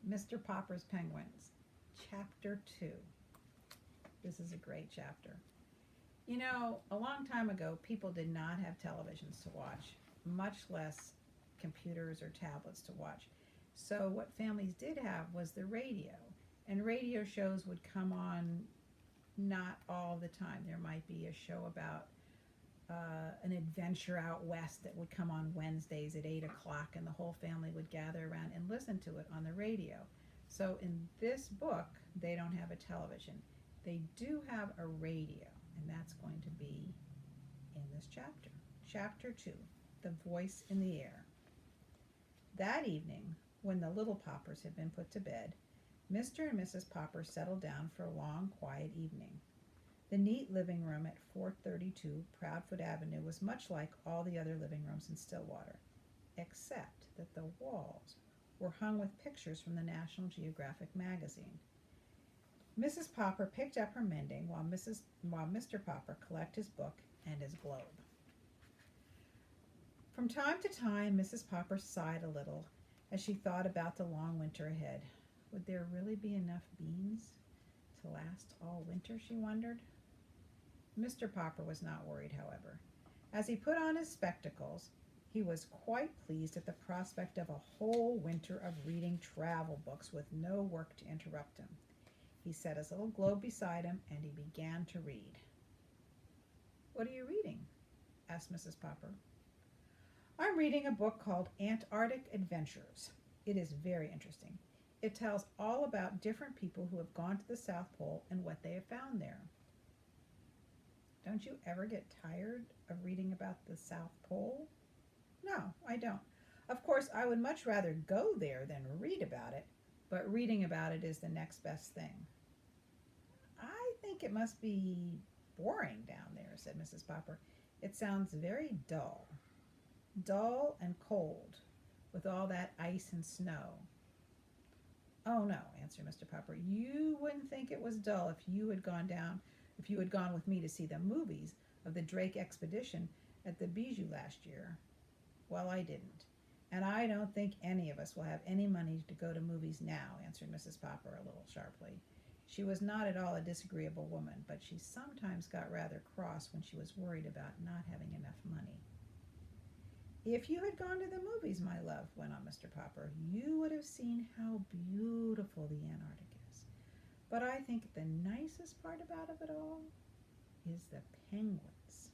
Mr. Popper's Penguins, Chapter 2. This is a great chapter. You know, a long time ago, people did not have televisions to watch, much less computers or tablets to watch. So, what families did have was the radio, and radio shows would come on not all the time. There might be a show about an adventure out west that would come on Wednesdays at 8 o'clock, and the whole family would gather around and listen to it on the radio. So, in this book, they don't have a television. They do have a radio, and that's going to be in this chapter. Chapter 2, The Voice in the Air. That evening, when the little Poppers had been put to bed, Mr. and Mrs. Popper settled down for a long, quiet evening. The neat living room at 432 Proudfoot Avenue was much like all the other living rooms in Stillwater, except that the walls were hung with pictures from the National Geographic magazine. Mrs. Popper picked up her mending while Mr. Popper collected his book and his globe. From time to time, Mrs. Popper sighed a little as she thought about the long winter ahead. Would there really be enough beans to last all winter, she wondered. Mr. Popper was not worried, however. As he put on his spectacles, he was quite pleased at the prospect of a whole winter of reading travel books with no work to interrupt him. He set his little globe beside him, and he began to read. "What are you reading?" asked Mrs. Popper. "I'm reading a book called Antarctic Adventures. It is very interesting. It tells all about different people who have gone to the South Pole and what they have found there." "Don't you ever get tired of reading about the South Pole?" "No, I don't. Of course, I would much rather go there than read about it, but reading about it is the next best thing." "I think it must be boring down there," said Mrs. Popper. "It sounds very dull." "Dull and cold, with all that ice and snow." "Oh no," answered Mr. Popper. "You wouldn't think it was dull if you had gone with me to see the movies of the Drake expedition at the Bijou last year." "Well, I didn't. And I don't think any of us will have any money to go to movies now," answered Mrs. Popper a little sharply. She was not at all a disagreeable woman, but she sometimes got rather cross when she was worried about not having enough money. "If you had gone to the movies, my love," went on Mr. Popper, "you would have seen how beautiful the Antarctic is. But I think the nicest part about it all is the penguins.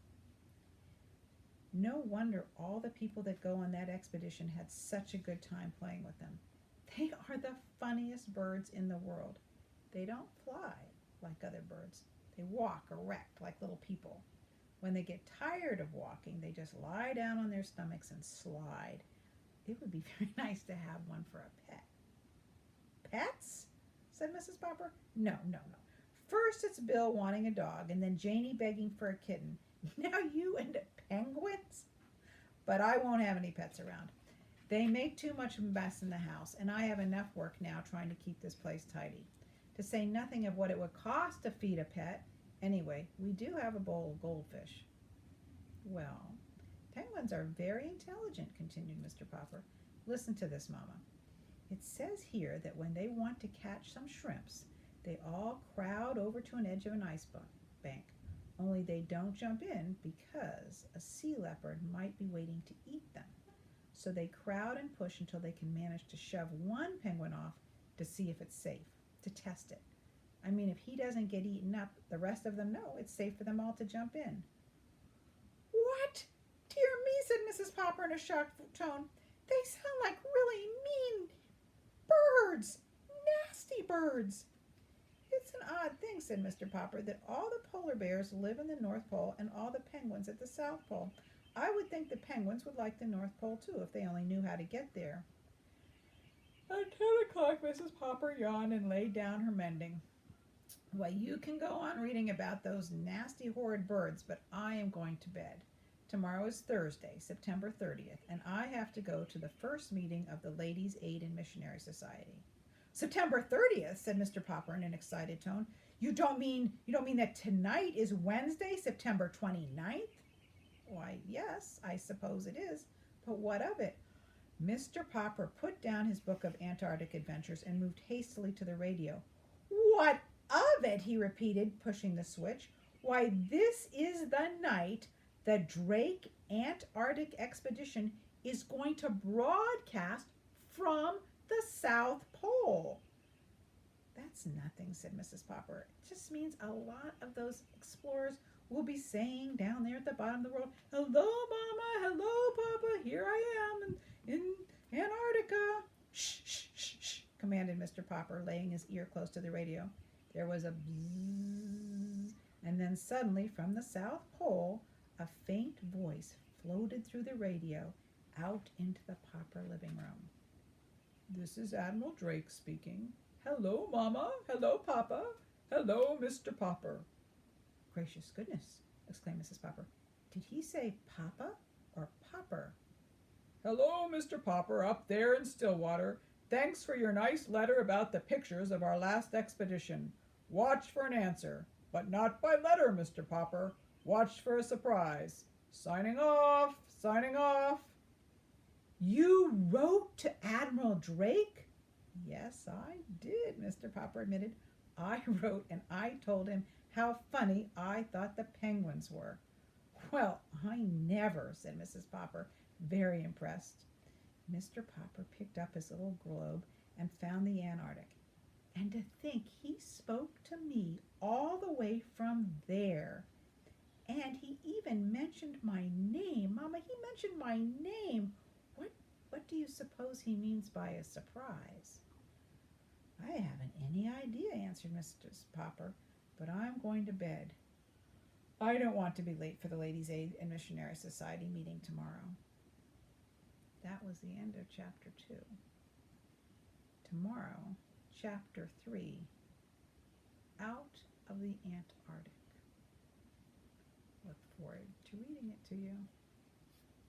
No wonder all the people that go on that expedition had such a good time playing with them. They are the funniest birds in the world. They don't fly like other birds. They walk erect like little people. When they get tired of walking, they just lie down on their stomachs and slide. It would be very nice to have one for a pet." "Pets?" said Mrs. Popper. No. First it's Bill wanting a dog, and then Janie begging for a kitten. Now you and penguins? But I won't have any pets around. They make too much mess in the house, and I have enough work now trying to keep this place tidy. To say nothing of what it would cost to feed a pet. Anyway, we do have a bowl of goldfish." "Well, penguins are very intelligent," continued Mr. Popper. "Listen to this, Mama. It says here that when they want to catch some shrimps, they all crowd over to an edge of an ice bank. Only they don't jump in because a sea leopard might be waiting to eat them. So they crowd and push until they can manage to shove one penguin off to see if it's safe, to test it. I mean, if he doesn't get eaten up, the rest of them know it's safe for them all to jump in." "What? Dear me," said Mrs. Popper in a shocked tone. "They sound like really mean birds. Nasty birds." "It's an odd thing," said Mr. Popper, "that all the polar bears live in the North Pole and all the penguins at the South Pole. I would think the penguins would like the North Pole too if they only knew how to get there." At 10 o'clock, Mrs. Popper yawned and laid down her mending. "Well, you can go on reading about those nasty, horrid birds, but I am going to bed. Tomorrow is Thursday, September 30th, and I have to go to the first meeting of the Ladies' Aid and Missionary Society." "September 30th," said Mr. Popper in an excited tone. You don't mean that tonight is Wednesday, September 29th?" "Why, yes, I suppose it is. But what of it?" Mr. Popper put down his book of Antarctic adventures and moved hastily to the radio. What of it? He repeated, pushing the switch. Why, this is the night the Drake Antarctic Expedition is going to broadcast from the South Pole. That's nothing, said Mrs. Popper. It just means a lot of those explorers will be saying down there at the bottom of the world, hello, Mama, hello, Papa, here I am in Antarctica. Shh, shh, shh, shh, commanded Mr. Popper, laying his ear close to the radio. There was a bzzz, and then suddenly from the South Pole, a faint voice floated through the radio out into the Popper living room. This is Admiral Drake speaking. Hello, Mama. Hello, Papa. Hello, Mr. Popper. Gracious goodness, exclaimed Mrs. Popper. Did he say Papa or Popper? Hello, Mr. Popper, up there in Stillwater. Thanks for your nice letter about the pictures of our last expedition. Watch for an answer, but not by letter, Mr. Popper. Watch for a surprise. Signing off, signing off. You wrote to Admiral Drake? Yes, I did, Mr. Popper admitted. I wrote and I told him how funny I thought the penguins were. Well, I never, said Mrs. Popper, very impressed. Mr. Popper picked up his little globe and found the Antarctic. And to think he spoke to me all the way from there. And he even mentioned my name. Mama, he mentioned my name. What do you suppose he means by a surprise? I haven't any idea, answered Mrs. Popper, but I'm going to bed. I don't want to be late for the Ladies' Aid and Missionary Society meeting tomorrow. That was the end of Chapter 2. Tomorrow, Chapter 3, Out of the Antarctic. Look forward to reading it to you.